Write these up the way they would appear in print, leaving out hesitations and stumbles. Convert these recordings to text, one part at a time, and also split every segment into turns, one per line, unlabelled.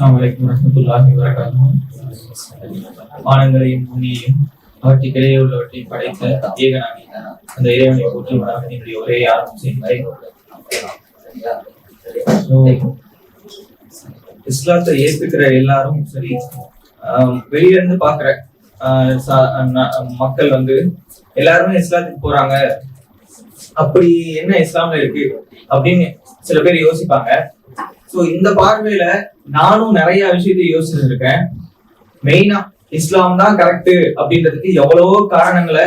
அஸ்ஸலாமு அலைக்கும் வரஹ்மத்துல்லாஹி வபரகாத்துஹு. வானங்களையும் பூமியையும் அவற்றுக்கிடையே உள்ளவற்றை படைத்த ஏகனாகி அந்த இறைவனை போற்றி என்னுடைய ஒரே ஆரம்பம் செய்கிறேன். இஸ்லாத்தை ஏத்துக்கிற எல்லாரும் சரி, வெளியில இருந்து பாக்குற மக்கள் எல்லாருமே இஸ்லாத்துக்கு போறாங்க, அப்படி என்ன இஸ்லாம்ல இருக்கு அப்படின்னு சில பேர் யோசிப்பாங்க. சோ இந்த பார்வையில நானும் நிறைய விஷயத்தை யோசிச்சிருக்கேன். மெயினா இஸ்லாம் தான் கரெக்ட் அப்படின்றதுக்கு எவ்வளவோ காரணங்களை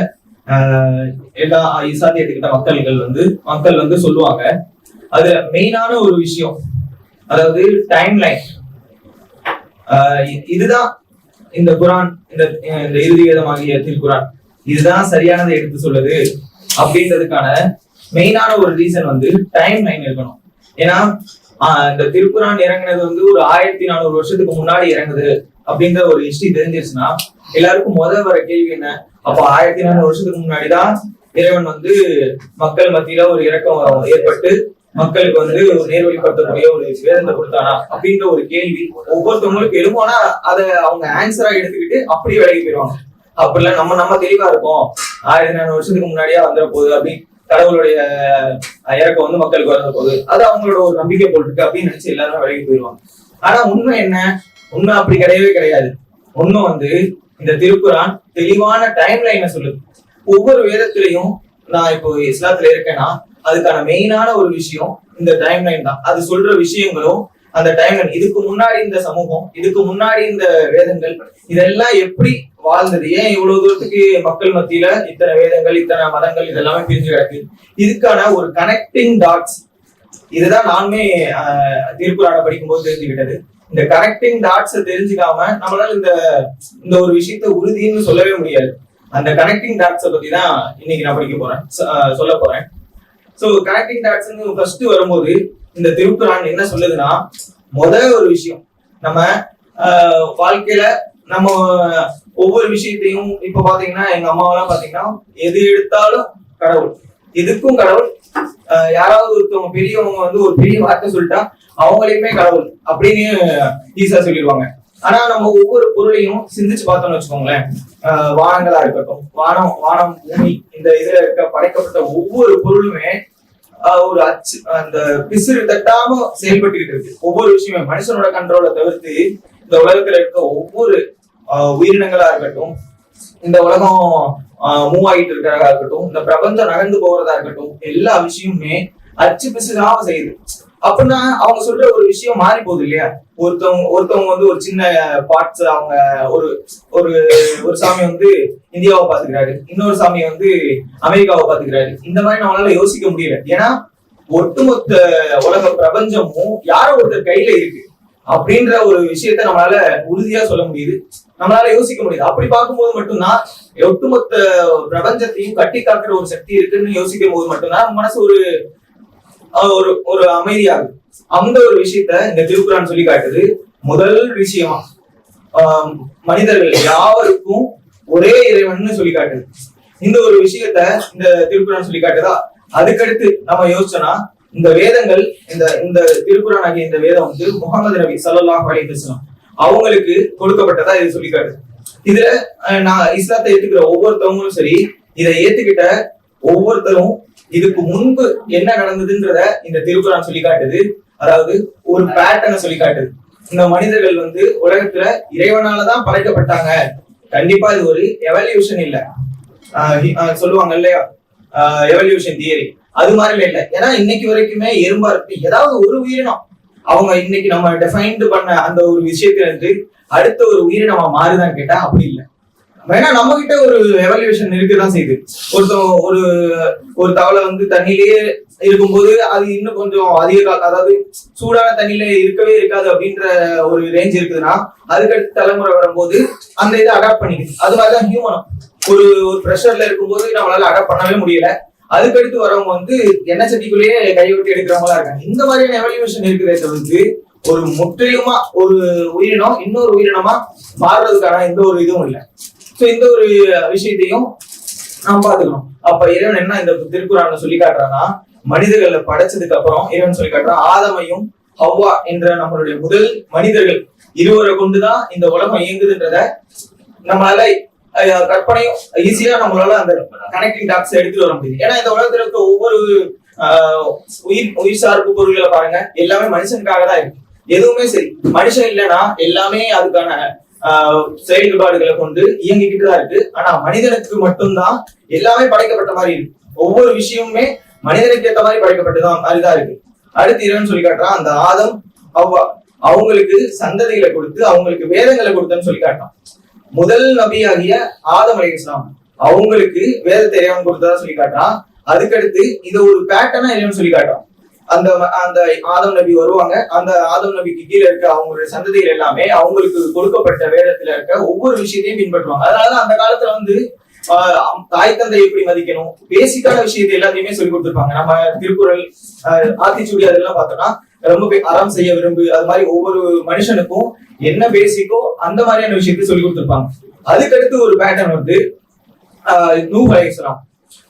எல்லா இஸ்லாத்தை ஏத்துக்கிட்ட மக்கள் சொல்லுவாங்க. அது மெயினான ஒரு விஷயம், அதாவது டைம் லைன். இதுதான் இந்த குரான், இந்த இறுதி வேதமாகிய திருக்குரான் இதுதான் சரியானதை எடுத்து சொல்லுது அப்படின்றதுக்கான மெயினான ஒரு ரீசன் டைம் லைன் இருக்கணும். ஏன்னா இந்த திருக்குரான் இறங்குனது ஒரு 1400 வருஷத்துக்கு முன்னாடி இறங்குது அப்படின்ற ஒரு ஹிஸ்டரி தெரிஞ்சிருச்சுன்னா எல்லாருக்கும் வர கேள்வி என்ன, அப்ப 1400 வருஷத்துக்கு முன்னாடிதான் இறைவன் மக்கள் மத்தியில ஒரு இறக்கம் ஏற்பட்டு மக்களுக்கு ஒரு நேர்வழிப்படுத்தக்கூடிய ஒரு வேதத்தை கொடுத்தானா அப்படின்ற ஒரு கேள்வி ஒவ்வொருத்தவங்களுக்கு எழும்போனா அதை அவங்க ஆன்சரா எடுத்துக்கிட்டு அப்படியே விலகி போயிடுவாங்க. அப்படிலாம் நம்ம தெளிவா இருக்கோம், 1400 வருஷத்துக்கு முன்னாடியா வந்துட போகுது அப்படின்னு கடவுளுடைய இறக்கம் மக்களுக்கு வர போகுது, அது அவங்களோட ஒரு நம்பிக்கை போட்டுருக்கு அப்படின்னு நினைச்சு எல்லாரும் விலகி போயிடுவாங்க. ஆனா உண்மை என்ன, உண்மை அப்படி கிடையவே கிடையாது. உண்மை இந்த திருக்குரான் தெளிவான டைம் லைனை சொல்லுது. ஒவ்வொரு வேதத்திலையும் நான் இப்போ இஸ்லாத்துல இருக்கேன்னா அதுக்கான மெயினான ஒரு விஷயம் இந்த டைம் லைன் தான். அது சொல்ற விஷயங்களும் அந்த டைம் லைன், இதுக்கு முன்னாடி இந்த சமூகம், இதுக்கு முன்னாடி இந்த வேதங்கள் இதெல்லாம் எப்படி வாழ்ந்தது, ஏன் இவ்வளவு தூரத்துக்கு மக்கள் மத்தியில இத்தனை வேதங்கள் இத்தனை மதங்கள் இதெல்லாமே பிரிஞ்சு கிடக்கு, இதுக்கான ஒரு கனெக்டிங் டாட்ஸ். இதுதான் நானுமே திருக்குறானை படிக்கும்போது தெரிஞ்சுக்கிட்டது. இந்த கனெக்டிங் டாட்ஸ் தெரிஞ்சுக்காம நம்மளால இந்த ஒரு விஷயத்த உறுதின்னு சொல்லவே முடியாது. அந்த கனெக்டிங் டாட்ஸை பத்தி தான் இன்னைக்கு நான் சொல்ல போறேன். சோ கனெக்டிங் டாட்ஸ் ஃபர்ஸ்ட் வரும்போது இந்த திருக்குறான் என்ன சொல்லுதுன்னா, ஒரு விஷயம் நம்ம வாழ்க்கையில நம்ம ஒவ்வொரு விஷயத்தையும் இப்ப பாத்தீங்கன்னா எங்க அம்மாவெல்லாம் பாத்தீங்கன்னா எது எடுத்தாலும் கடவுள், இதுக்கும் கடவுள், யாராவது ஒருத்தவங்க பெரியவங்க ஒரு பெரிய வார்த்தை சொல்லிட்டா அவங்களையுமே கடவுள் அப்படின்னு ஈஸியா சொல்லிடுவாங்க. ஆனா நம்ம ஒவ்வொரு பொருளையும் சிந்திச்சு பார்த்தோம்னு வச்சுக்கோங்களேன், வானங்களா இருக்கட்டும், வானம் பூமி இந்த இதுல இருக்க படைக்கப்பட்ட ஒவ்வொரு பொருளுமே ஒரு அந்த பிசிறு தட்டாம செயல்பட்டுக்கிட்டு இருக்கு. ஒவ்வொரு விஷயமே மனுஷனோட கண்ட்ரோலை தவிர்த்து இந்த உலகத்துல இருக்க ஒவ்வொரு உயிரினங்களா இருக்கட்டும், இந்த உலகம் மூவ் ஆகிட்டு இருக்கிறதா இருக்கட்டும், இந்த பிரபஞ்சம் நகர்ந்து போறதா இருக்கட்டும், எல்லா விஷயமுமே அச்சு பிசுறாம செய்யுது. அப்படின்னா அவங்க சொல்ற ஒரு விஷயம் மாறி போகுது இல்லையா. ஒருத்தவங்க ஒரு சின்ன பார்ட்ஸ், அவங்க ஒரு சாமி இந்தியாவை பாத்துக்கிறாரு, இன்னொரு சாமி அமெரிக்காவை பாத்துக்கிறாரு. இந்த மாதிரி நம்மளால யோசிக்க முடியல. ஏன்னா ஒட்டுமொத்த உலக பிரபஞ்சமும் யாரோ ஒருத்தர் கையில இருக்கு அப்படின்ற ஒரு விஷயத்த நம்மளால உறுதியா சொல்ல முடியுது, நம்மளால யோசிக்க முடியுது. அப்படி பார்க்கும்போது மட்டும்தான் ஒட்டுமொத்த பிரபஞ்சத்தையும் கட்டி காக்குற ஒரு சக்தி இருக்குன்னு யோசிக்கும் போது மட்டும்தான் மனசு ஒரு அமைதியாகுது. அந்த ஒரு விஷயத்த இந்த திருக்குறான் சொல்லி காட்டுது. முதல் விஷயமா மனிதர்கள் யாருக்கும் ஒரே இறைவன் சொல்லி காட்டுது. இந்த ஒரு விஷயத்த இந்த திருக்குறான் சொல்லி காட்டுதா. அதுக்கடுத்து நம்ம யோசிச்சோம்னா இந்த வேதங்கள், இந்த திருக்குறான் ஆகிய இந்த வேதம் முகமது நபி ஸல்லல்லாஹு அலைஹி வஸல்லம் அவங்களுக்கு கொடுக்கப்பட்டதா இது சொல்லி காட்டுது. இதுல நான் இஸ்லாத்தை ஏத்துக்கிற ஒவ்வொருத்தவங்களும் சரி, இதை ஏத்துக்கிட்ட ஒவ்வொருத்தரும் இதுக்கு முன்பு என்ன நடந்ததுன்றத இந்த திருக்குறான் சொல்லி காட்டுது. அதாவது ஒரு பேட்டர்னை சொல்லி காட்டுது. இந்த மனிதர்கள் உலகத்துல இறைவனாலதான் படைக்கப்பட்டாங்க. கண்டிப்பா இது ஒரு எவல்யூஷன் இல்ல, சொல்லுவாங்க இல்லையா எவல்யூஷன் தியரி, அது மாதிரி இல்ல. ஏன்னா இன்னைக்கு வரைக்குமே எறும்பா இருக்கு ஏதாவது ஒரு உயிரினம், அவங்க இன்னைக்கு நம்ம டெஃபைன்டு பண்ண அந்த ஒரு விஷயத்துல அடுத்த ஒரு உயிரினமா மாறுதான் கேட்டா அப்படி இல்லை. வேணா நம்ம கிட்ட ஒரு எவல்யூஷன் இருக்குதான் செய்யுது. ஒரு தவளை தண்ணிலேயே இருக்கும்போது அது இன்னும் கொஞ்சம் அதிக அதாவது சூடான தண்ணியில இருக்கவே இருக்காது அப்படின்ற ஒரு ரேஞ்ச் இருக்குதுன்னா அதுக்கடுத்து தலைமுறை வரும்போது அந்த இதை அடாப்ட் பண்ணிக்குது. அது மாதிரிதான் ஹியூமனும் ஒரு ப்ரெஷர்ல இருக்கும்போது நம்மளால அடாப்ட் பண்ணவே முடியல. அதுக்கடுத்து வரவங்க எண்ணெய் சட்டிக்குள்ளேயே கைவிட்டு எடுக்கிறவங்களா இருக்காங்க. இந்த மாதிரியான எவல்யூஷன் இருக்குதே தவிர்த்து ஒரு முற்றிலுமா ஒரு உயிரினம் இன்னொரு உயிரினமா மாறுறதுக்கான எந்த ஒரு இதுவும் இல்லை. சோ இந்த ஒரு விஷயத்தையும் நாம் பாத்துக்கணும். அப்ப இறைவன் என்ன இந்த திருக்குறான்ல சொல்லி காட்டுறான்னா, மனிதர்களை படைச்சதுக்கு அப்புறம் இறைவன் சொல்லி காட்டுறான், ஆதமையும் ஹவ்வா என்ற நம்மளுடைய முதல் மனிதர்கள் இருவரை கொண்டுதான் இந்த உலகம் இயங்குதுன்றத நம்மளால கற்பனையும் ஈஸியா நம்மளால அந்த கனெக்டிங் டாட்ஸ் எடுத்துட்டு வர முடியும். ஏன்னா இந்த உலகத்துல இருக்க ஒவ்வொரு உயிர் சார்பு பொருள்களை பாருங்க, எல்லாமே மனுஷனுக்காக தான் இருக்கு. எதுவுமே சரி, மனுஷன் இல்லைன்னா எல்லாமே அதுக்கான செயல்பாடுகளை கொண்டு இயங்கிக்கிட்டு தான் இருக்கு. ஆனா மனிதனுக்கு மட்டும்தான் எல்லாமே படைக்கப்பட்ட மாதிரி இருக்கு. ஒவ்வொரு விஷயமுமே மனிதனுக்கு ஏற்ற மாதிரி படைக்கப்பட்டதான் மாதிரிதான் இருக்கு. அடுத்து இறைவன் சொல்லி காட்டுறான், அந்த ஆதம் அவ்வா அவங்களுக்கு சந்ததிகளை கொடுத்து அவங்களுக்கு வேதங்களை கொடுத்தன்னு சொல்லி காட்டுறான். முதல் நபியாகிய ஆதம் அலைஹிஸ்ஸலாம் அவங்களுக்கு வேதத்தை இறைவன் கொடுத்ததா சொல்லி காட்டுறான். அதுக்கடுத்து இதை ஒரு பேட்டர்னா இறைவன் சொல்லி காட்டுறான். அந்த அந்த ஆதம் நபி வருவாங்க, அந்த ஆதம் நபிக்கு கீழே இருக்க அவங்களுடைய சந்ததிகள் எல்லாமே அவங்களுக்கு கொடுக்கப்பட்ட வேதத்துல இருக்க ஒவ்வொரு விஷயத்தையும் பின்பற்றுவாங்க. அதனாலதான் அந்த காலத்துல வந்து தாய் தந்தை எப்படி மதிக்கணும், பேசிக்கான விஷயத்தை எல்லாத்தையுமே சொல்லி கொடுத்துருப்பாங்க. நம்ம திருக்குறள், ஆத்திச்சூடி அதெல்லாம் பார்த்தோம்னா ரொம்ப அறம் செய்ய விரும்பு, அது மாதிரி ஒவ்வொரு மனுஷனுக்கும் என்ன பேசிக்கோ அந்த மாதிரியான விஷயத்தை சொல்லி கொடுத்துருப்பாங்க. அதுக்கடுத்து ஒரு பேட்டர்ன் வந்து நூஹ் அலைஹிஸ்ஸலாம்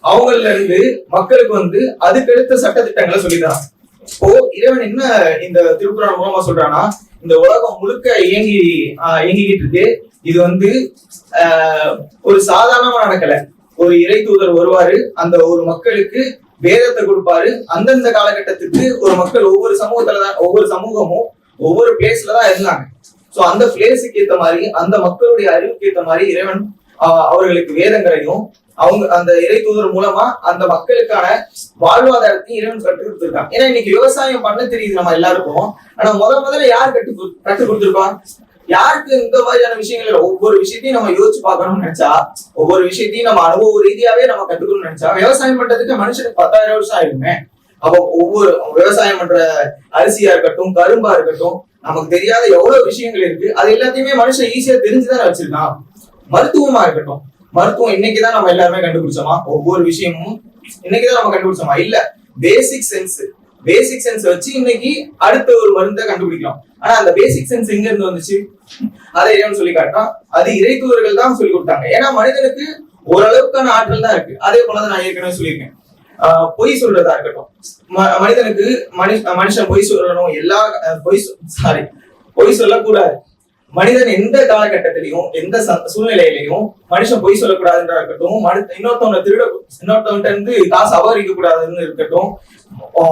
அவங்கள்ல இருந்து மக்களுக்கு வந்து அதுக்கடுத்த சட்டத்திட்டங்களை சொல்லித்தரான். இப்போ இறைவன் என்ன இந்த திருக்குறள் மூலமா சொல்றான்னா, இந்த உலகம் முழுக்க இயங்கிக்கிட்டு இருக்கு. இது வந்து ஒரு சாதாரணமா நடக்கல. ஒரு இறை தூதர் வருவாரு, அந்த ஒரு மக்களுக்கு வேதத்தை கொடுப்பாரு. அந்தந்த காலகட்டத்துக்கு ஒரு மக்கள் ஒவ்வொரு சமூகத்துலதான், ஒவ்வொரு சமூகமும் ஒவ்வொரு பிளேஸ்ல தான் இருந்தாங்க. சோ அந்த பிளேஸுக்கு ஏற்ற மாதிரி, அந்த மக்களுடைய அறிவுக்கு ஏற்ற மாதிரி இறைவன் அவர்களுக்கு வேதங்களையும் அவங்க அந்த இறை தூதர் மூலமா அந்த மக்களுக்கான வாழ்வாதாரத்தையும் இறைவன் கற்றுக் கொடுத்திருக்காங்க. ஏன்னா இன்னைக்கு விவசாயம் பண்ண தெரியுது நம்ம எல்லாருக்கும். ஆனா முதல்ல யார் கற்றுக் கொடுத்திருப்பா? யாருக்கு இந்த மாதிரியான விஷயங்கள் ஒவ்வொரு விஷயத்தையும் நம்ம யோசிச்சு பார்க்கணும்னு நினைச்சா, ஒவ்வொரு விஷயத்தையும் நம்ம அனுபவ ரீதியாவே நம்ம கத்துக்கணும்னு நினைச்சா, விவசாயம் பண்றதுக்கு மனுஷனுக்கு 10,000 வருஷம் ஆயிருமே. அப்போ ஒவ்வொரு விவசாயம் பண்ற அரிசியா இருக்கட்டும், கரும்பா இருக்கட்டும், நமக்கு தெரியாத எவ்வளவு விஷயங்கள் இருக்கு. அது எல்லாத்தையுமே மனுஷன் ஈஸியா தெரிஞ்சுதான் வச்சிருக்கான். மருத்துவமா இருக்கட்டும், மருத்துவம் இன்னைக்குதான் நம்ம எல்லாருமே கண்டுபிடிச்சோமா? ஒவ்வொரு விஷயமும் இன்னைக்குதான் நம்ம கண்டுபிடிச்சோமா? இல்ல, பேசிக் சென்ஸ் வச்சு இன்னைக்கு அடுத்த ஒரு மருந்தை கண்டுபிடிக்கலாம். ஆனா அந்த பேசிக் சென்ஸ் எங்க இருந்து வந்துச்சு? அதை இறைவன் சொல்லி காட்டான். அது இறை தூதர்கள் தான் சொல்லி கொடுத்தாங்க. ஏன்னா மனிதனுக்கு ஓரளவுக்கான ஆற்றல் தான் இருக்கு. அதே போலதான் நான் ஏற்கனவே சொல்லியிருக்கேன், பொய் சொல்றதா இருக்கட்டும், மனிதனுக்கு மனுஷன் பொய் சொல்லணும், பொய் சொல்லக்கூடாது. மனிதன் எந்த காலகட்டத்திலையும் எந்த சூழ்நிலையிலையும் மனுஷன் பொய் சொல்லக்கூடாதுன்றா இருக்கட்டும், இன்னொருத்தவன்கிட்ட இருந்து காசு அபகரிக்க கூடாதுன்னு இருக்கட்டும்,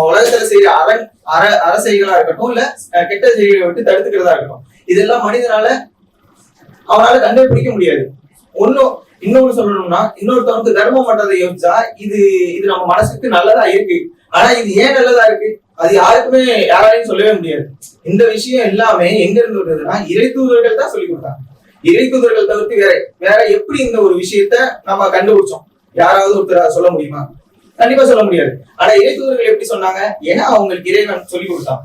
உலகத்துல செய்யற அரசைகளா இருக்கட்டும், இல்ல கெட்ட செய்திகளை விட்டு தடுத்துக்கிறதா இருக்கட்டும், இதெல்லாம் மனிதனால அவனால கண்டுபிடிக்க முடியாது. இன்னொன்னு சொல்லணும்னா, இன்னொருத்தவனுக்கு தர்மம் பண்றதை யோசிச்சா இது நம்ம மனசுக்கு நல்லதா இருக்கு. ஆனா இது ஏன் நல்லதா இருக்கு, அது யாருக்குமே யாராலையும் சொல்லவே முடியாது. இந்த விஷயம் எல்லாமே எங்க இருந்து வருதுன்னா, இறை தூதர்கள் தான் சொல்லி கொடுத்தாங்க. இறை தூதர்கள் தவிர்த்து வேற எப்படி இந்த ஒரு விஷயத்த நம்ம கண்டுபிடிச்சோம்? யாராவது ஒருத்தர் சொல்ல முடியுமா? கண்டிப்பா சொல்ல முடியாது. ஆனா இறை தூதர்கள் எப்படி சொன்னாங்க? ஏன்னா அவங்களுக்கு இறைவன் சொல்லி கொடுத்தான்.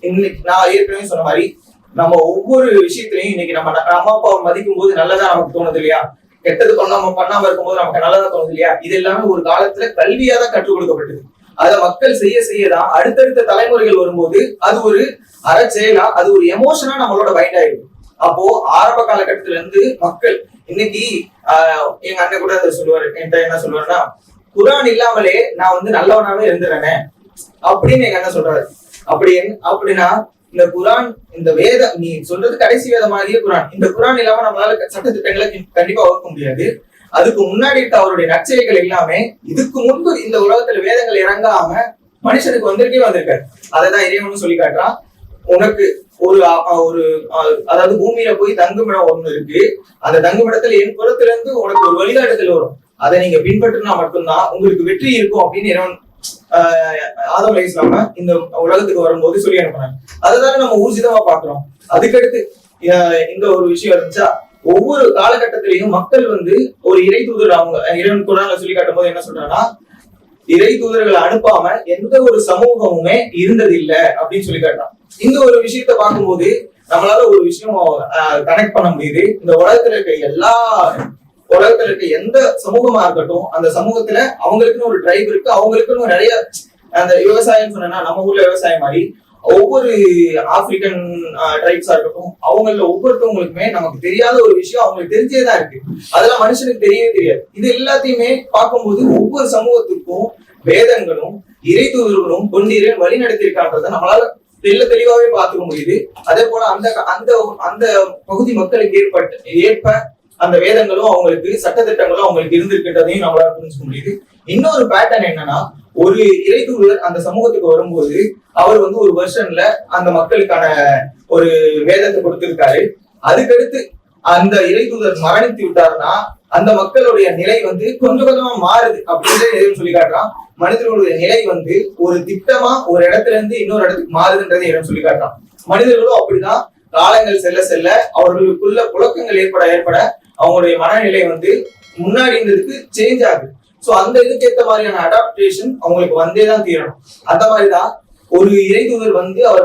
இன்னைக்கு நான் ஏற்கனவே சொன்ன மாதிரி, நம்ம ஒவ்வொரு விஷயத்திலையும் இன்னைக்கு நம்ம அம்மா அப்பாவை மதிக்கும் போது நல்லதா நமக்கு தோணுது இல்லையா? கெட்டது பண்ணாம இருக்கும்போது நமக்கு நல்லதா தோணுது இல்லையா? இது எல்லாமே ஒரு காலத்துல கல்வியா தான் கற்றுக் கொடுக்கப்பட்டது. அதை மக்கள் செய்யதான் அடுத்தடுத்த தலைமுறைகள் வரும்போது அது ஒரு அறச்செயலா, அது ஒரு எமோஷனா நம்மளோட பைண்ட் ஆயிடும். அப்போ ஆரம்ப காலகட்டத்துல இருந்து மக்கள் இன்னைக்கு எங்க அண்ணன் கூட சொல்லுவாரு, என்கிட்ட என்ன சொல்லுவாருன்னா, குரான் இல்லாமலே நான் வந்து நல்லவனாவே இருந்துறேனே அப்படின்னு எங்க அண்ணன் சொல்றாரு. அப்படின்னா இந்த குரான், இந்த வேதம், நீ சொல்றது கடைசி வேதமாகிய குரான், இந்த குரான் இல்லாம நம்மளால சட்டத்திட்டங்களை கண்டிப்பா வகுக்க முடியாது. அதுக்கு முன்னாடி இருக்க அவருடைய நற்செயல்கள் எல்லாமே இதுக்கு முன்பு இந்த உலகத்துல வேதங்கள் இறங்காம மனுஷனுக்கு வந்திருக்காரு. அதைதான் இறைவனும் சொல்லி காட்டுறான். உனக்கு ஒரு அதாவது பூமியில போய் தங்குமிடம் ஒண்ணு இருக்கு. அந்த தங்குமிடத்துல என் புறத்துல இருந்து உனக்கு ஒரு வழிகாட்டுதல் வரும். அதை நீங்க பின்பற்றினா மட்டும்தான் உங்களுக்கு வெற்றி இருக்கும் அப்படின்னு இறைவன் ஆதம் அலைஹிஸ்ஸலாம் இந்த உலகத்துக்கு வரும்போது சொல்லி அனுப்புறாங்க. அதுதானே நம்ம ஊர்ஜிதமா பாக்குறோம். அதுக்கடுத்து இந்த ஒரு விஷயம் இருந்துச்சா, ஒவ்வொரு காலகட்டத்திலையும் மக்கள் வந்து ஒரு இறை தூதர், அவங்க இறைவன் குரான்ல சொல்லி காட்டும் போது என்ன சொல்றாங்கன்னா, இறை தூதர்களை அனுப்பாம எந்த ஒரு சமூகமுமே இருந்தது இல்ல அப்படின்னு சொல்லி காட்டுறான். இந்த ஒரு விஷயத்த பார்க்கும்போது நம்மளால ஒரு விஷயம் கனெக்ட் பண்ண முடியுது. இந்த உலகத்துல இருக்க எந்த சமூகமா இருக்கட்டும், அந்த சமூகத்துல அவங்களுக்குன்னு ஒரு ட்ரைப் இருக்கு, அவங்களுக்குன்னு நிறைய அந்த விவசாயம் சொன்னா நம்ம ஊர்ல விவசாயம் மாதிரி ஒவ்வொரு ஆப்பிரிக்கன் ட்ரைப்ஸா இருக்கட்டும், அவங்கள ஒவ்வொருத்தவங்களுக்குமே நமக்கு தெரியாத ஒரு விஷயம் அவங்களுக்கு தெரிஞ்சேதான் இருக்கு. அதெல்லாம் மனுஷனுக்கு தெரியவே தெரியாது. இது எல்லாத்தையுமே பார்க்கும்போது ஒவ்வொரு சமூகத்துக்கும் வேதங்களும் இறை தூதர்களும் கொண்டு வழி நடத்திருக்கான்றத நம்மளால தெளிவாவே பார்த்துக்க முடியுது. அதே போல அந்த அந்த அந்த பகுதி மக்களுக்கு ஏற்ப அந்த வேதங்களும் அவங்களுக்கு சட்டத்திட்டங்களும் அவங்களுக்கு இருந்திருக்கின்றதையும் நம்மளால புரிஞ்சுக்க முடியுது. இன்னொரு பேட்டர்ன் என்னன்னா, ஒரு இறைத்தூதர் அந்த சமூகத்துக்கு வரும்போது அவர் வந்து ஒரு வெர்ஷன்ல அந்த மக்களுக்கான ஒரு வேதத்தை கொடுத்திருக்காரு. அதுக்கடுத்து அந்த இறைத்தூதர் மரணித்து விட்டாருன்னா அந்த மக்களுடைய நிலை வந்து கொஞ்சம் கொஞ்சமா மாறுது அப்படின்னு சொல்லி காட்டுறான். மனிதர்களுடைய நிலை வந்து ஒரு திட்டமா ஒரு இடத்துல இருந்து இன்னொரு இடத்துக்கு மாறுதுன்றதை இடம் சொல்லி காட்டுறான். மனிதர்களும் அப்படிதான் காலங்கள் செல்ல செல்ல அவர்களுக்குள்ள புழக்கங்கள் ஏற்பட அவங்களுடைய மனநிலை வந்து முன்னாடி இருந்ததுக்கு சேஞ்ச் ஆகுது. சோ அந்த இதுக்கு ஏற்ற மாதிரியான அடாப்டேஷன் அவங்களுக்கு வந்தேதான் தீரணும். அந்த மாதிரிதான் ஒரு இறைத்தூதர் வந்து அவர்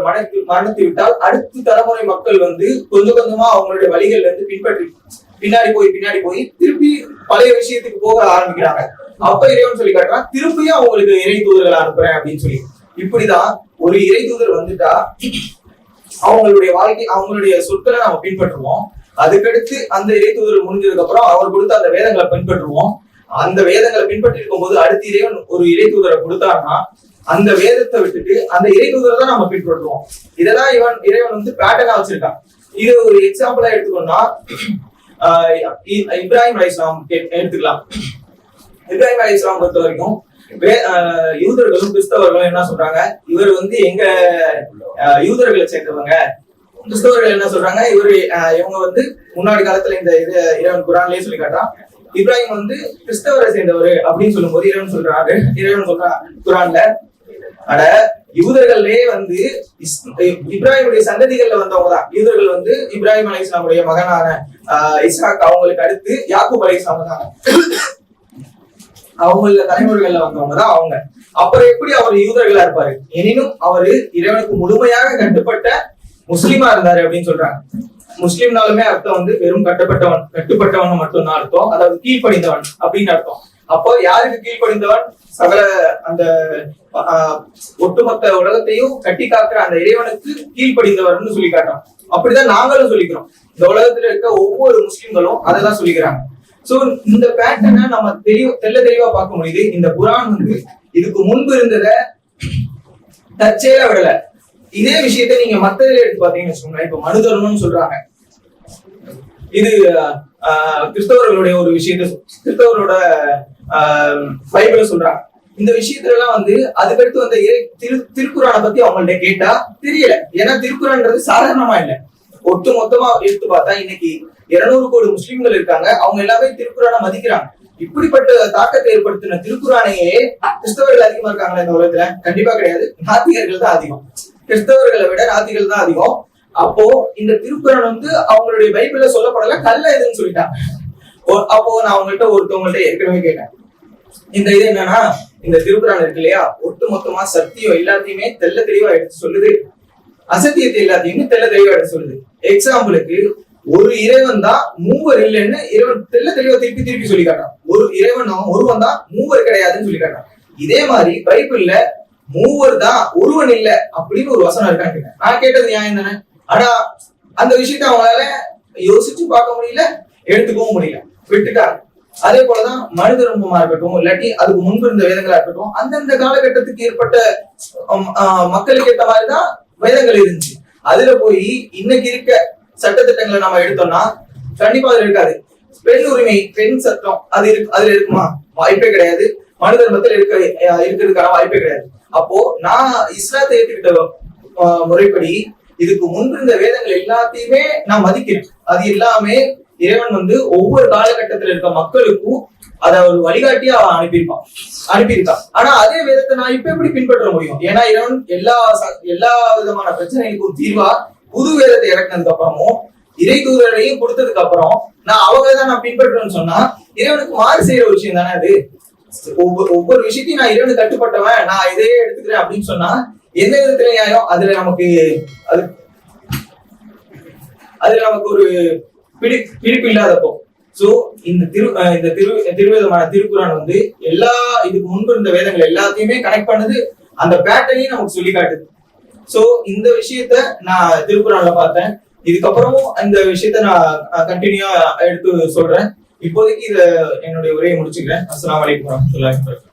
மரணித்து விட்டால் அடுத்த தலைமுறை மக்கள் வந்து கொஞ்சம் கொஞ்சமா அவங்களுடைய வழிகள்ல இருந்து பின்னாடி போய் திருப்பி பழைய விஷயத்துக்கு போக ஆரம்பிக்கிறாங்க. அப்ப இறைவன் சொல்லி காட்டுறான், திருப்பியும் அவங்களுக்கு இறை தூதர்களை அனுப்புறேன் அப்படின்னு சொல்லி. இப்படிதான் ஒரு இறை தூதர் வந்துட்டா அவங்களுடைய வாழ்க்கை அவங்களுடைய சொற்களை நம்ம பின்பற்றுவோம். அதுக்கடுத்து அந்த இறை தூதர் முடிஞ்சதுக்கு அப்புறம் அவர் கொடுத்த அந்த வேதங்களை பின்பற்றுவோம். அந்த வேதங்களை பின்பற்றி இருக்கும் போது அடுத்த இறைவன் ஒரு இறை தூதரை கொடுத்தாருன்னா அந்த வேதத்தை விட்டுட்டு அந்த இறை தூதரை தான் நம்ம பின்பற்றுவோம். இதெல்லாம் இறைவன் வந்து பேட்டர்னா வச்சிருக்கான். இது ஒரு எக்ஸாம்பிளா எடுத்துக்கோன்னா இப்ராஹிம் அலைஹிஸ்ஸலாம் எடுத்துக்கலாம். இப்ராஹிம் அலைஹிஸ்ஸலாம் பொறுத்த வரைக்கும் யூதர்களும் கிறிஸ்தவர்களும் என்ன சொல்றாங்க, இவர் வந்து எங்க யூதர்களை சேர்ந்தவங்க. கிறிஸ்தவர்கள் என்ன சொல்றாங்க, இவங்க வந்து முன்னாடி காலத்துல இந்த இது இறைவன் குரான்லயே சொல்லி காட்டுறான், இப்ராஹிம் வந்து கிறிஸ்தவரை சேர்ந்தவர் அப்படின்னு சொல்லும் போது இறைவன் சொல்றான் குரான்ல, அட யூதர்களே வந்து இப்ராஹிமுடைய சந்ததிகள்ல வந்தவங்க தான். யூதர்கள் வந்து இப்ராஹிம் அலைஹிஸ்ஸலாமுடைய மகனான இஸ்ஹாக் அவங்களுக்கு அடுத்து யாக்கூப் அலைஹிஸ்ஸலாம் தான், அவங்கள தலைமுறைகள்ல வந்தவங்க தான் அவங்க. அப்புறம் எப்படி அவர் யூதர்களா இருப்பாரு? எனினும் அவரு இறைவனுக்கு முழுமையாக கட்டுப்பட்ட முஸ்லிமா இருந்தாரு அப்படின்னு சொல்றாங்க. முஸ்லிம்னாலுமே அர்த்தம் வந்து வெறும் கட்டுப்பட்டவன் மட்டும்தான் அர்த்தம், அதாவது கீழ்ப்படிந்தவன் அப்படின்னு அர்த்தம். அப்போ யாருக்கு கீழ்ப்படிந்தவன்? சகல அந்த ஒட்டுமொத்த உலகத்தையும் கட்டி காக்குற அந்த இறைவனுக்கு கீழ்ப்படிந்தவர்னு சொல்லி காட்டுறோம். அப்படிதான் நாங்களும் சொல்லிக்கிறோம். இந்த உலகத்துல இருக்க ஒவ்வொரு முஸ்லிம்களும் அதைதான் சொல்லிக்கிறாங்க. சோ இந்த பேட்டர்னை நம்ம தெளிவா பார்க்க முடியுது. இந்த குரான் வந்து இதுக்கு முன்பு இருந்தத தற்செயலா விடல. இதே விஷயத்த நீங்க மத்ததுல எடுத்து பாத்தீங்கன்னு வச்சுக்கோங்களேன். இப்ப மனு தர்மம்னு சொல்றாங்க, இது கிறிஸ்தவர்களுடைய ஒரு விஷயத்த கிறிஸ்தவரோட பைபிள சொல்றாங்க. இந்த விஷயத்துல எல்லாம் வந்து அதுக்கடுத்து வந்த திருக்குறானை பத்தி அவங்கள்ட்ட கேட்டா தெரியல. ஏன்னா திருக்குறான்றது சாதாரணமா இல்ல. ஒட்டு மொத்தமா எடுத்து பார்த்தா இன்னைக்கு 200 கோடி முஸ்லிம்கள் இருக்காங்க. அவங்க எல்லாமே திருக்குறானை மதிக்கிறாங்க. இப்படிப்பட்ட தாக்கத்தை ஏற்படுத்தின திருக்குறானையே கிறிஸ்தவர்கள் அதிகமா இருக்காங்களா இந்த உலகத்துல? கண்டிப்பா கிடையாது. நாத்திகர்கள் தான் அதிகம். கிறிஸ்தவர்களை விட நாத்திகள் தான் அதிகம். அப்போ இந்த திருக்குறான் வந்து அவங்களுடைய பைபிள்ல சொல்லப்படல, கல்ல எதுன்னு சொல்லிட்டாங்க. அப்போ நான் ஒருத்தவங்கள்ட்ட ஏற்கனவே கேட்டேன், இந்த இது என்னன்னா, இந்த திருக்குறான் இருக்கு இல்லையா, ஒட்டு மொத்தமா சத்தியம் எல்லாத்தையுமே தெல்ல தெளிவா எடுத்து சொல்லுது, அசத்தியத்தை எல்லாத்தையுமே தெல்ல தெளிவா எடுத்து சொல்லுது. எக்ஸாம்பிளுக்கு ஒரு இறைவன் தான் மூவர் இல்லைன்னு இறைவன் தெல்ல தெளிவா திருப்பி சொல்லி காட்டான். ஒரு இறைவன் ஒருவன் தான் மூவர் கிடையாதுன்னு சொல்லி காட்டான். இதே மாதிரி பைபிள்ல மூவர் தான் ஒருவன் இல்ல அப்படின்னு ஒரு வசனம் இருக்கான்னு நான் கேட்டது நியாயம் தானே. ஆனா அந்த விஷயத்த அவங்களால யோசிச்சு பார்க்க முடியல, எடுத்துக்கவும் முடியல, விட்டுட்டாங்க. அதே போலதான் மனித ரூபமா இருக்கட்டும், இல்லாட்டி அதுக்கு முன்பு இருந்த வேதங்களா இருக்கட்டும், அந்தந்த காலகட்டத்துக்கு ஏற்பட்ட மக்களுக்கு ஏற்ற மாதிரிதான் வேதங்கள் இருந்துச்சு. அதுல போய் இன்னைக்கு இருக்க சட்டத்திட்டங்களை நம்ம எடுத்தோம்னா கண்டிப்பா அதுல இருக்காது. பெண் உரிமை, பெண் சட்டம் அதுல இருக்குமா? வாய்ப்பே கிடையாது. மனித தர்மத்தில் இருக்கிறதுக்கான வாய்ப்பே கிடையாது. அப்போ நான் இஸ்லாத்தை ஏற்றுக்கிட்ட முறைப்படி இதுக்கு முன்பிருந்த வேதங்கள் எல்லாத்தையுமே நான் மதிக்கிறேன். அது எல்லாமே இறைவன் வந்து ஒவ்வொரு காலகட்டத்தில் இருக்க மக்களுக்கும் அத ஒரு வழிகாட்டியா அனுப்பியிருக்கான். ஆனா அதே வேதத்தை நான் இப்ப எப்படி பின்பற்ற முடியும்? ஏன்னா இறைவன் எல்லா விதமான பிரச்சனைகளுக்கும் தீர்வா புது வேதத்தை இறக்குனதுக்கு அப்புறமும் இறை தூதரையும் கொடுத்ததுக்கு அப்புறம் நான் அவங்கதான் நான் பின்பற்றேன்னு சொன்னா இறைவனுக்கு மாறு செய்யற விஷயம் தானே அது. ஒவ்வொரு விஷயத்தையும் நான் இறைவனுக்கு கட்டுப்பட்டவன், நான் இதையே எடுத்துக்கிறேன் அப்படின்னு சொன்னா எந்த விதத்துல நியாயம்? அதுல நமக்கு ஒரு பிடிப்பு இல்லாதப்போ. சோ இந்த திருவேதமான திருக்குறான் வந்து இதுக்கு முன்பு இருந்த வேதங்கள் எல்லாத்தையுமே கனெக்ட் பண்ணுது, அந்த பேட்டர்னையும் நமக்கு சொல்லி காட்டுது. சோ இந்த விஷயத்த நான் திருக்குறான்ல பார்த்தேன். இதுக்கப்புறமும் இந்த விஷயத்த நான் கண்டினியூவா எடுத்து சொல்றேன். இப்போதைக்கு என்னுடைய உரையை முடிச்சுக்கிறேன். அஸ்ஸலாமு அலைக்கும் வரஹ்மத்துல்லாஹி வபரகாத்துஹு.